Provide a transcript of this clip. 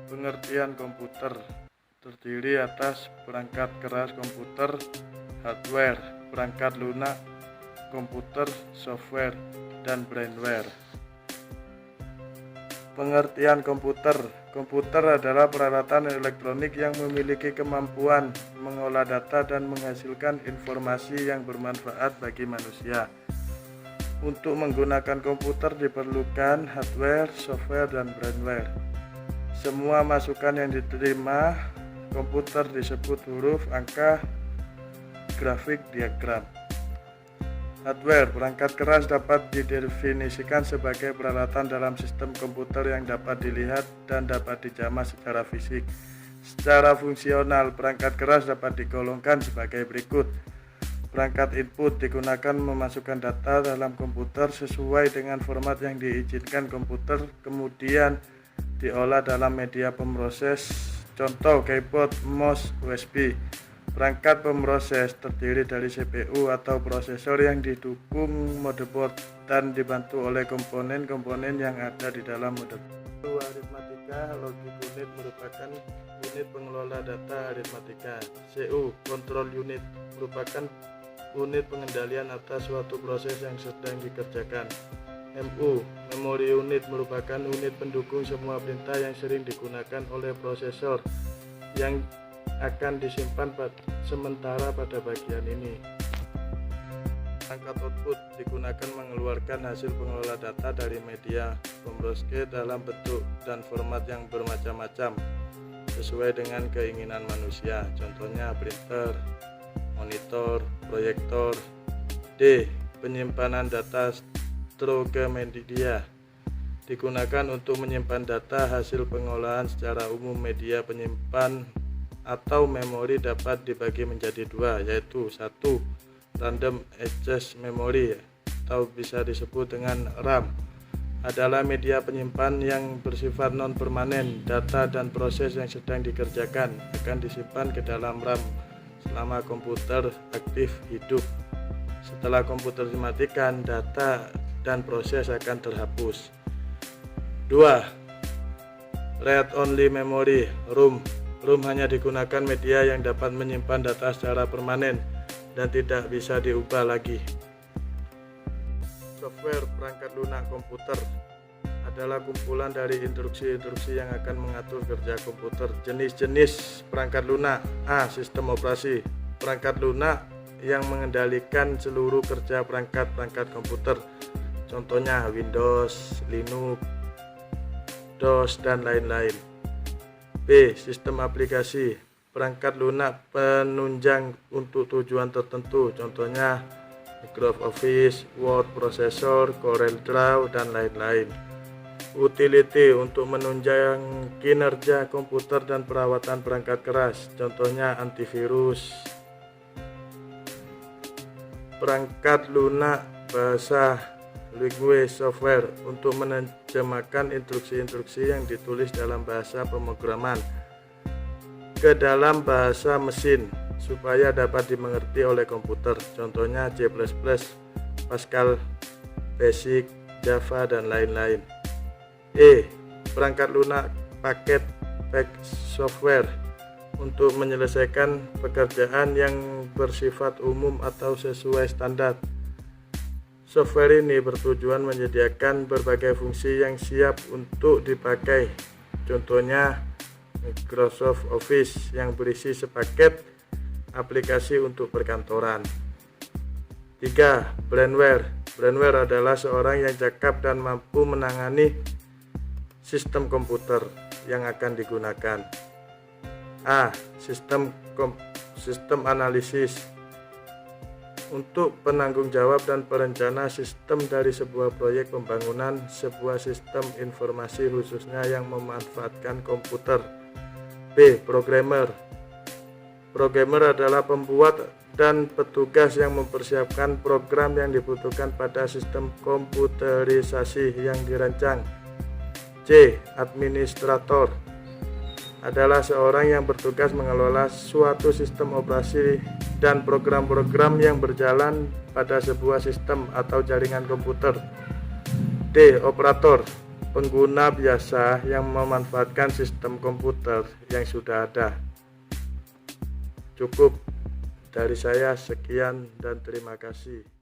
Pengertian komputer terdiri atas perangkat keras komputer, hardware, perangkat lunak komputer, software, dan brainware. Pengertian komputer. Komputer adalah peralatan elektronik yang memiliki kemampuan mengolah data dan menghasilkan informasi yang bermanfaat bagi manusia. Untuk menggunakan komputer diperlukan hardware, software, dan brainware. Semua masukan yang diterima komputer disebut huruf, angka, grafik, diagram. Hardware, perangkat keras dapat didefinisikan sebagai peralatan dalam sistem komputer yang dapat dilihat dan dapat dijamah secara fisik. Secara fungsional, perangkat keras dapat digolongkan sebagai berikut. Perangkat input digunakan memasukkan data dalam komputer sesuai dengan format yang diizinkan komputer, kemudian diolah dalam media pemroses, contoh keyboard, mouse, USB. Perangkat pemroses terdiri dari CPU atau prosesor yang didukung motherboard dan dibantu oleh komponen-komponen yang ada di dalam motherboard. Aritmatika, logic unit merupakan unit pengelola data aritmatika. CU, control unit, merupakan unit pengendalian atas suatu proses yang sedang dikerjakan. MU, memory unit, merupakan unit pendukung semua perintah yang sering digunakan oleh prosesor yang akan disimpan sementara pada bagian ini. Perangkat output digunakan mengeluarkan hasil pengelola data dari media pemroses dalam bentuk dan format yang bermacam-macam sesuai dengan keinginan manusia, contohnya printer, monitor, proyektor. D. Penyimpanan data struktur media digunakan untuk menyimpan data hasil pengolahan. Secara umum media penyimpan atau memori dapat dibagi menjadi dua, yaitu 1. Random access memory atau bisa disebut dengan RAM adalah media penyimpan yang bersifat non-permanen. Data dan proses yang sedang dikerjakan akan disimpan ke dalam RAM selama komputer aktif hidup. Setelah komputer dimatikan, data dan proses akan terhapus. 2. Read only memory ROM. ROM hanya digunakan media yang dapat menyimpan data secara permanen dan tidak bisa diubah lagi. Software, perangkat lunak komputer, adalah kumpulan dari instruksi-instruksi yang akan mengatur kerja komputer. Jenis-jenis perangkat lunak. A. Sistem operasi. Perangkat lunak yang mengendalikan seluruh kerja perangkat-perangkat komputer, contohnya Windows, Linux, DOS, dan lain-lain. B. Sistem aplikasi. Perangkat lunak penunjang untuk tujuan tertentu, contohnya Microsoft Office, Word Processor, CorelDRAW, dan lain-lain. Utility, untuk menunjang kinerja komputer dan perawatan perangkat keras, contohnya antivirus. Perangkat lunak bahasa language software, untuk menerjemahkan instruksi-instruksi yang ditulis dalam bahasa pemrograman ke dalam bahasa mesin supaya dapat dimengerti oleh komputer, contohnya C++, Pascal, Basic, Java, dan lain-lain. E. Perangkat lunak paket software, untuk menyelesaikan pekerjaan yang bersifat umum atau sesuai standar. Software ini bertujuan menyediakan berbagai fungsi yang siap untuk dipakai, contohnya Microsoft Office yang berisi sepaket aplikasi untuk perkantoran. 3. Brainware. Brainware adalah seorang yang cakap dan mampu menangani sistem komputer yang akan digunakan. A. Sistem analisis, untuk penanggung jawab dan perencana sistem dari sebuah proyek pembangunan sebuah sistem informasi khususnya yang memanfaatkan komputer. B. Programmer. Programmer adalah pembuat dan petugas yang mempersiapkan program yang dibutuhkan pada sistem komputerisasi yang dirancang. C. Administrator adalah seorang yang bertugas mengelola suatu sistem operasi dan program-program yang berjalan pada sebuah sistem atau jaringan komputer. D. Operator pengguna biasa yang memanfaatkan sistem komputer yang sudah ada. Cukup dari saya, sekian dan terima kasih.